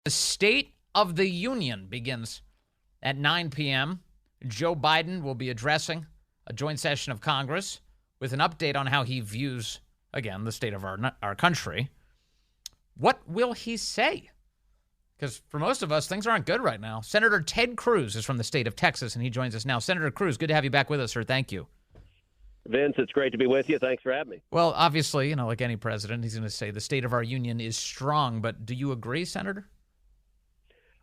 The State of the Union begins at 9 p.m. Joe Biden will be addressing a joint session of Congress with an update on how he views, again, the state of our country. What will he say? Because for most of us, things aren't good right now. Senator Ted Cruz is from the state of Texas, and he joins us now. Senator Cruz, good to have you back with us, sir. Thank you. Vince, it's great to be with you. Thanks for having me. Well, obviously, like any president, he's going to say the state of our union is strong. But do you agree, Senator?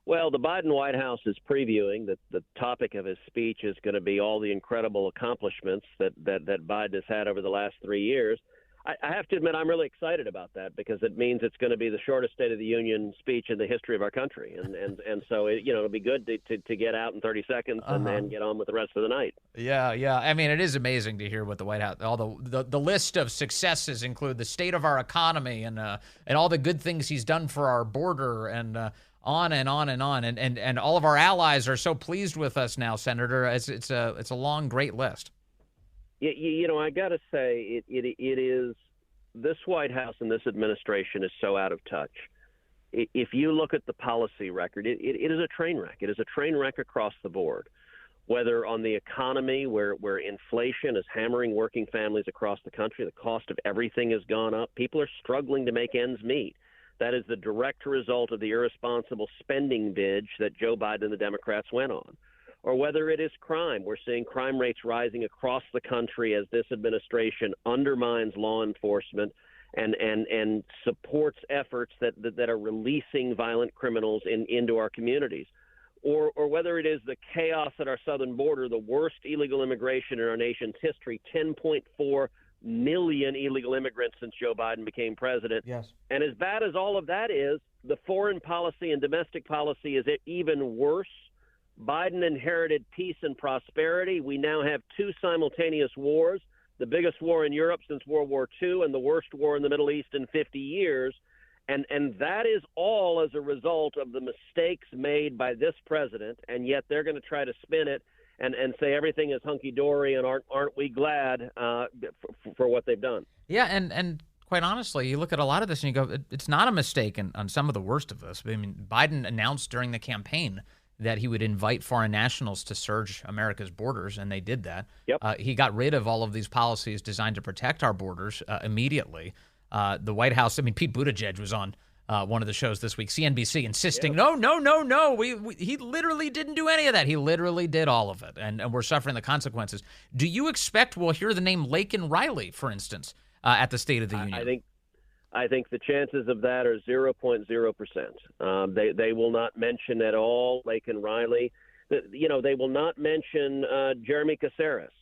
Well, the Biden White House is previewing that the topic of his speech is going to be all the incredible accomplishments that Biden has had over the last 3 years. I have to admit, I'm really excited about that because it means it's going to be the shortest State of the Union speech in the history of our country. And so, it'll be good to get out in 30 seconds and then get on with the rest of the night. Yeah. I mean, it is amazing to hear what the White House, all the list of successes include the state of our economy and all the good things he's done for our border and on and on and on. And all of our allies are so pleased with us now, Senator. It's a long, great list. I got to say, it is this White House and this administration is so out of touch. If you look at the policy record, it is a train wreck. It is a train wreck across the board, whether on the economy where inflation is hammering working families across the country. The cost of everything has gone up. People are struggling to make ends meet. That is the direct result of the irresponsible spending binge that Joe Biden and the Democrats went on. Or whether it is crime. We're seeing crime rates rising across the country as this administration undermines law enforcement and supports efforts that are releasing violent criminals into our communities. Or whether it is the chaos at our southern border, the worst illegal immigration in our nation's history, 10.4 million illegal immigrants since Joe Biden became president. Yes. And as bad as all of that is, the foreign policy and domestic policy is even worse. Biden inherited peace and prosperity. We now have two simultaneous wars, the biggest war in Europe since World War II and the worst war in the Middle East in 50 years. And that is all as a result of the mistakes made by this president, and yet they're going to try to spin it and say everything is hunky-dory and aren't we glad for what they've done. Yeah, and quite honestly, you look at a lot of this and you go, it's not a mistake on some of the worst of this. I mean, Biden announced during the campaign that he would invite foreign nationals to surge America's borders, and they did that. Yep. He got rid of all of these policies designed to protect our borders immediately. The White House, Pete Buttigieg was on one of the shows this week, CNBC, insisting, no, he literally didn't do any of that. He literally did all of it, and we're suffering the consequences. Do you expect we'll hear the name Laken Riley, for instance, at the State of the Union? I think the chances of that are 0.0%. They will not mention at all Laken Riley. They will not mention Jeremy Caceres.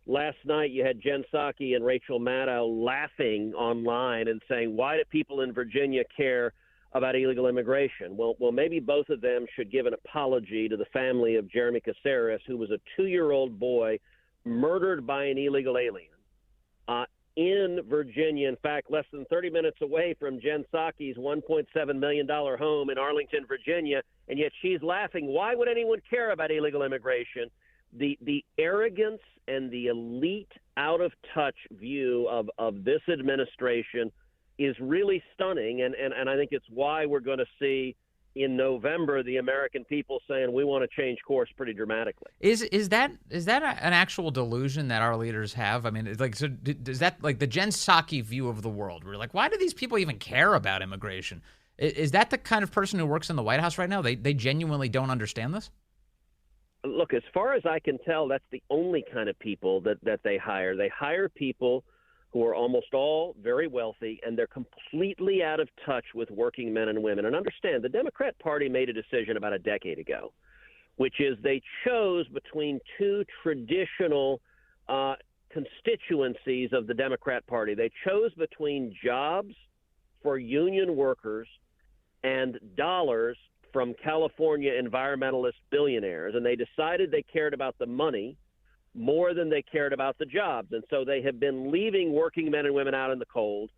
Last night you had Jen Psaki and Rachel Maddow laughing online and saying, why do people in Virginia care about illegal immigration? Well, maybe both of them should give an apology to the family of Jeremy Caceres, who was a 2-year-old boy murdered by an illegal alien. In Virginia, in fact, less than 30 minutes away from Jen Psaki's $1.7 million home in Arlington, Virginia, and yet she's laughing. Why would anyone care about illegal immigration? The arrogance and the elite, out-of-touch view of this administration is really stunning, and I think it's why we're going to see in November the American people saying we want to change course pretty dramatically. Is that an actual delusion that our leaders have? I mean, is that like the Jen Psaki view of the world? We're like, why do these people even care about immigration? Is that the kind of person who works in the White House right now? They genuinely don't understand this? Look, as far as I can tell, that's the only kind of people that they hire. They hire people who are almost all very wealthy, and they're completely out of touch with working men and women. And understand, the Democrat Party made a decision about a decade ago, which is they chose between two traditional constituencies of the Democrat Party. They chose between jobs for union workers and dollars from California environmentalist billionaires, and they decided they cared about the money more than they cared about the jobs. And so they have been leaving working men and women out in the cold,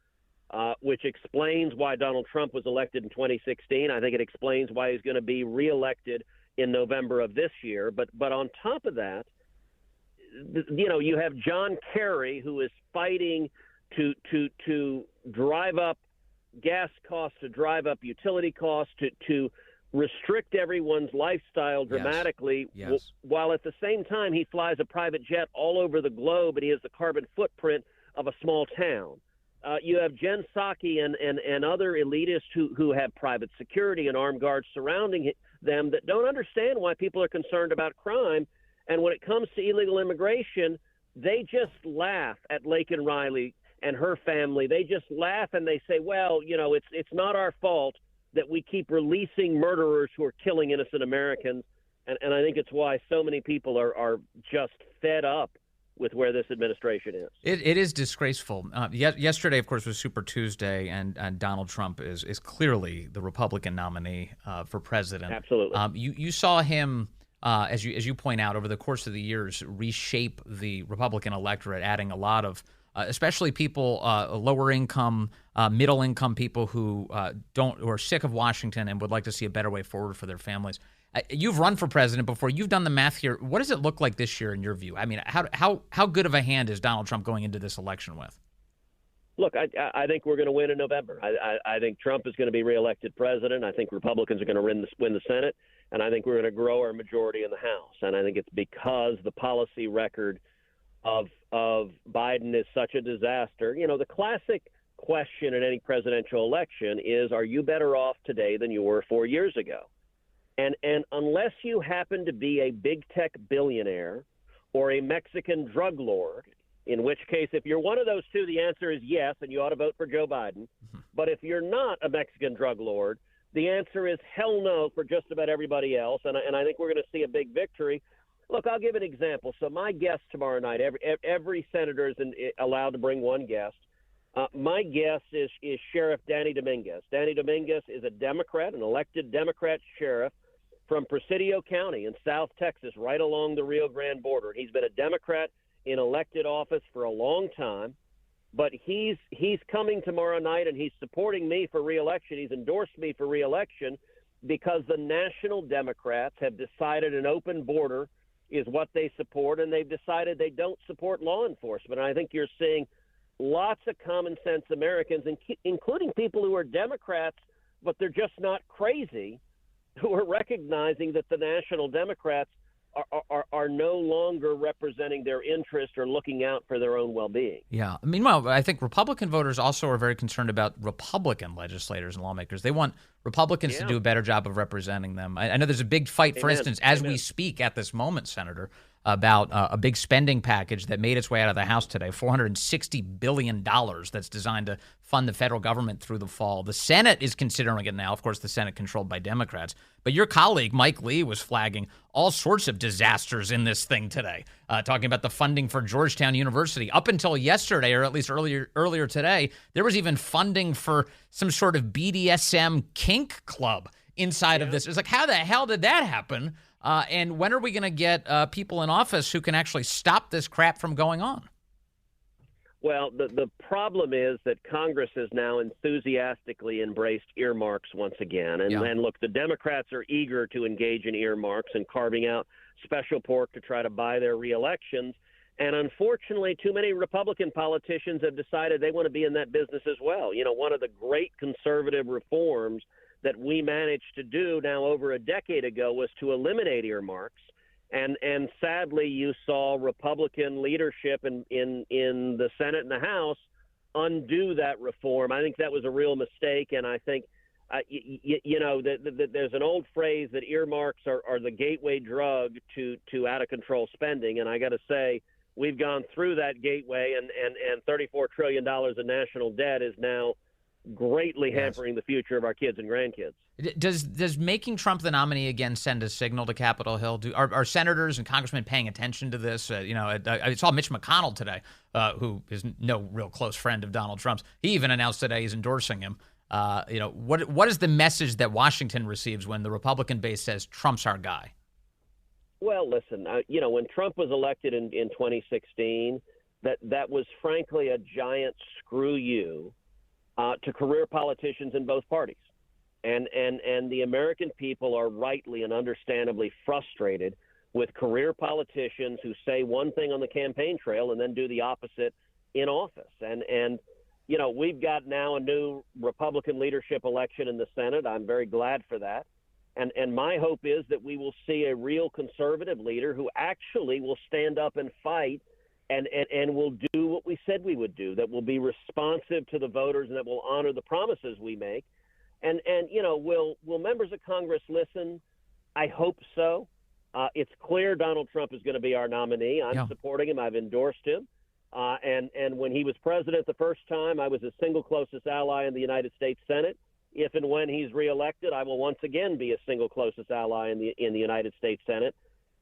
which explains why Donald Trump was elected in 2016. I think it explains why he's going to be reelected in November of this year. But on top of that, you have John Kerry, who is fighting to drive up gas costs, to drive up utility costs, to restrict everyone's lifestyle dramatically, Yes. while at the same time he flies a private jet all over the globe and he has the carbon footprint of a small town. You have Jen Psaki and other elitists who have private security and armed guards surrounding them that don't understand why people are concerned about crime. And when it comes to illegal immigration, they just laugh at Laken Riley and her family. They just laugh and they say, well, it's not our fault that we keep releasing murderers who are killing innocent Americans. And I think it's why so many people are just fed up with where this administration is. It is disgraceful. Yesterday, of course, was Super Tuesday, and Donald Trump is clearly the Republican nominee for president. Absolutely. You saw him, as you point out, over the course of the years, reshape the Republican electorate, adding a lot of especially people, lower income, middle income people who are sick of Washington and would like to see a better way forward for their families. You've run for president before. You've done the math here. What does it look like this year in your view? I mean, how good of a hand is Donald Trump going into this election with? Look, I think we're going to win in November. I think Trump is going to be reelected president. I think Republicans are going to win the Senate, and I think we're going to grow our majority in the House. And I think it's because the policy record of Biden is such a disaster. The classic question in any presidential election is, are you better off today than you were 4 years ago? And unless you happen to be a big tech billionaire or a Mexican drug lord, in which case, if you're one of those two, the answer is yes, and you ought to vote for Joe Biden. But if you're not a Mexican drug lord, the answer is hell no for just about everybody else. And I think we're going to see a big victory. Look, I'll give an example. So my guest tomorrow night, every senator is allowed to bring one guest. My guest is Sheriff Danny Dominguez. Danny Dominguez is a Democrat, an elected Democrat sheriff from Presidio County in South Texas, right along the Rio Grande border. He's been a Democrat in elected office for a long time, but he's coming tomorrow night and he's supporting me for re-election. He's endorsed me for re-election because the national Democrats have decided an open border is what they support, and they've decided they don't support law enforcement. And I think you're seeing lots of common sense Americans, including people who are Democrats, but they're just not crazy, who are recognizing that the national Democrats are no longer representing their interest or looking out for their own well-being. Yeah. Meanwhile, I think Republican voters also are very concerned about Republican legislators and lawmakers. They want Republicans to do a better job of representing them. I know there's a big fight, for instance, as we speak at this moment, Senator, about a big spending package that made its way out of the House today, $460 billion that's designed to fund the federal government through the fall. The Senate is considering it now. Of course, the Senate controlled by Democrats. But your colleague, Mike Lee, was flagging all sorts of disasters in this thing today, talking about the funding for Georgetown University. Up until yesterday, or at least earlier today, there was even funding for some sort of BDSM kink club inside of this. It's like, how the hell did that happen? And when are we going to get people in office who can actually stop this crap from going on? Well, the problem is that Congress has now enthusiastically embraced earmarks once again. And look, the Democrats are eager to engage in earmarks and carving out special pork to try to buy their reelections. And unfortunately, too many Republican politicians have decided they want to be in that business as well. One of the great conservative reforms that we managed to do now over a decade ago was to eliminate earmarks. And sadly, you saw Republican leadership in the Senate and the House undo that reform. I think that was a real mistake. And I think, there's an old phrase that earmarks are the gateway drug to out-of-control spending. And I got to say, we've gone through that gateway, and $34 trillion in national debt is now greatly hampering the future of our kids and grandkids. Does making Trump the nominee again send a signal to Capitol Hill? Are senators and congressmen paying attention to this? I saw Mitch McConnell today, who is no real close friend of Donald Trump's. He even announced today he's endorsing him. What is the message that Washington receives when the Republican base says Trump's our guy? Well, listen, when Trump was elected in 2016, that was frankly a giant screw you to career politicians in both parties. And the American people are rightly and understandably frustrated with career politicians who say one thing on the campaign trail and then do the opposite in office. And we've got now a new Republican leadership election in the Senate. I'm very glad for that. And my hope is that we will see a real conservative leader who actually will stand up and fight and will do what we said we would do, that will be responsive to the voters and that will honor the promises we make. And will members of Congress listen? I hope so. It's clear Donald Trump is going to be our nominee. I'm supporting him. I've endorsed him. And when he was president the first time, I was his single closest ally in the United States Senate. If and when he's reelected, I will once again be a single closest ally in the United States Senate.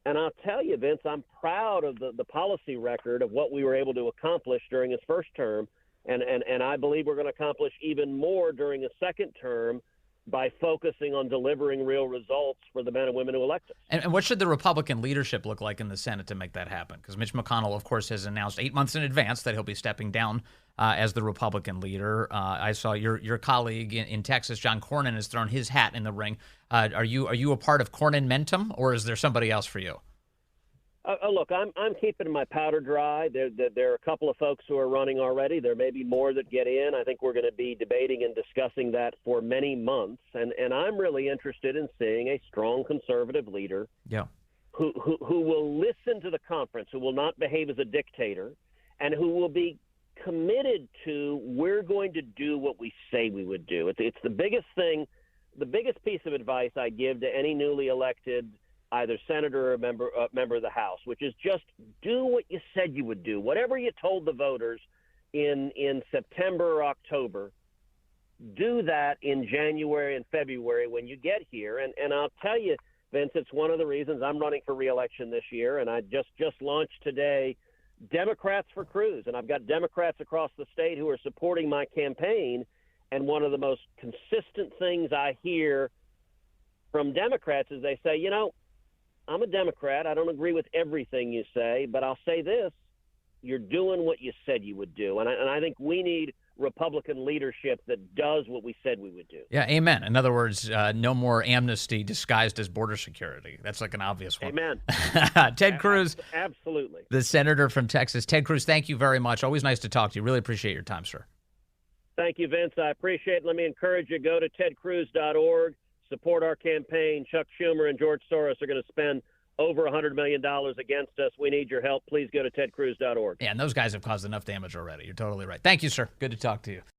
And I'll tell you, Vince, I'm proud of the policy record of what we were able to accomplish during his first term. And I believe we're going to accomplish even more during a second term by focusing on delivering real results for the men and women who elect us. And what should the Republican leadership look like in the Senate to make that happen? Because Mitch McConnell, of course, has announced 8 months in advance that he'll be stepping down as the Republican leader. I saw your colleague in Texas, John Cornyn, has thrown his hat in the ring. Are you a part of Cornyn-mentum, or is there somebody else for you? Look, I'm keeping my powder dry. There are a couple of folks who are running already. There may be more that get in. I think we're going to be debating and discussing that for many months. And I'm really interested in seeing a strong conservative leader who will listen to the conference, who will not behave as a dictator, and who will be committed to we're going to do what we say we would do. It's the biggest thing, the biggest piece of advice I give to any newly elected either senator or member of the House, which is just do what you said you would do. Whatever you told the voters in September or October, do that in January and February when you get here. And I'll tell you, Vince, it's one of the reasons I'm running for re-election this year, and I just launched today Democrats for Cruz, and I've got Democrats across the state who are supporting my campaign, and one of the most consistent things I hear from Democrats is they say, I'm a Democrat. I don't agree with everything you say, but I'll say this. You're doing what you said you would do. And I think we need Republican leadership that does what we said we would do. Yeah, amen. In other words, no more amnesty disguised as border security. That's like an obvious one. Amen. Ted Cruz. Absolutely. The senator from Texas. Ted Cruz, thank you very much. Always nice to talk to you. Really appreciate your time, sir. Thank you, Vince. I appreciate it. Let me encourage you, go to tedcruz.org. Support our campaign. Chuck Schumer and George Soros are going to spend over $100 million against us. We need your help. Please go to tedcruz.org. Yeah, and those guys have caused enough damage already. You're totally right. Thank you, sir. Good to talk to you.